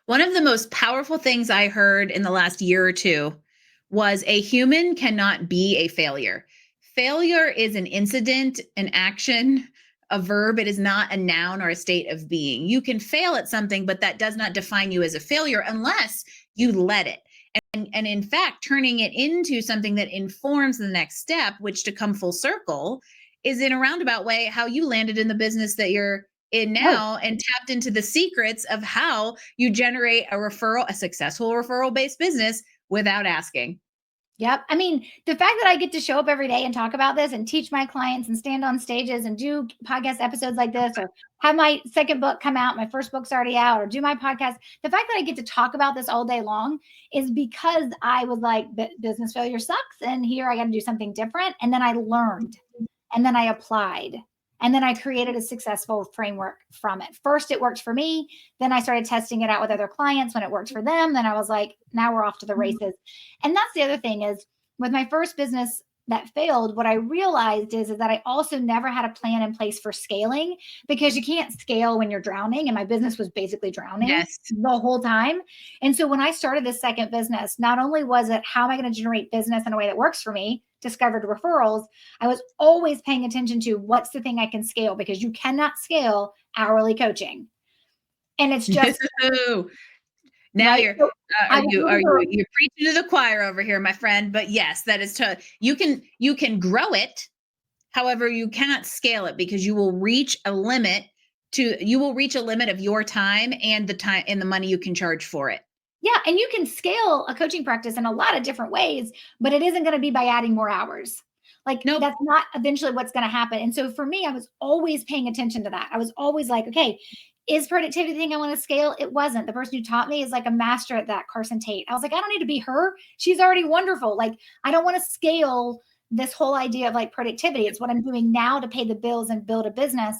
One of the most powerful things I heard in the last year or two was a human cannot be a failure. Failure is an incident, an action, a verb. It is not a noun or a state of being. You can fail at something, but that does not define you as a failure unless you let it. And in fact, turning it into something that informs the next step, which to come full circle is in a roundabout way how you landed in the business that you're in now and tapped into the secrets of how you generate a successful referral based business without asking. Yep. I mean, the fact that I get to show up every day and talk about this and teach my clients and stand on stages and do podcast episodes like this, or have my second book come out, my first book's already out, or do my podcast, the fact that I get to talk about this all day long is because I was like, business failure sucks. And here I got to do something different. And then I learned, and then I applied. And then I created a successful framework from it. First, it worked for me. Then I started testing it out with other clients. When it worked for them, then I was like, now we're off to the races. And that's the other thing is with my first business that failed, what I realized is that I also never had a plan in place for scaling, because you can't scale when you're drowning. And my business was basically drowning the whole time. And so when I started this second business, not only was it how am I going to generate business in a way that works for me, discovered referrals, I was always paying attention to what's the thing I can scale, because you cannot scale hourly coaching. And it's just now right? you're you're preaching to the choir over here, my friend. But yes, that is you can grow it. However, you cannot scale it because you will reach a limit of your time and the money you can charge for it. Yeah. And you can scale a coaching practice in a lot of different ways, but it isn't going to be by adding more hours. Like that's not eventually what's going to happen. And so for me, I was always paying attention to that. I was always like, okay, is productivity the thing I want to scale? It wasn't. The person who taught me is like a master at that, Carson Tate. I was like, I don't need to be her. She's already wonderful. Like, I don't want to scale this whole idea of like productivity. It's what I'm doing now to pay the bills and build a business.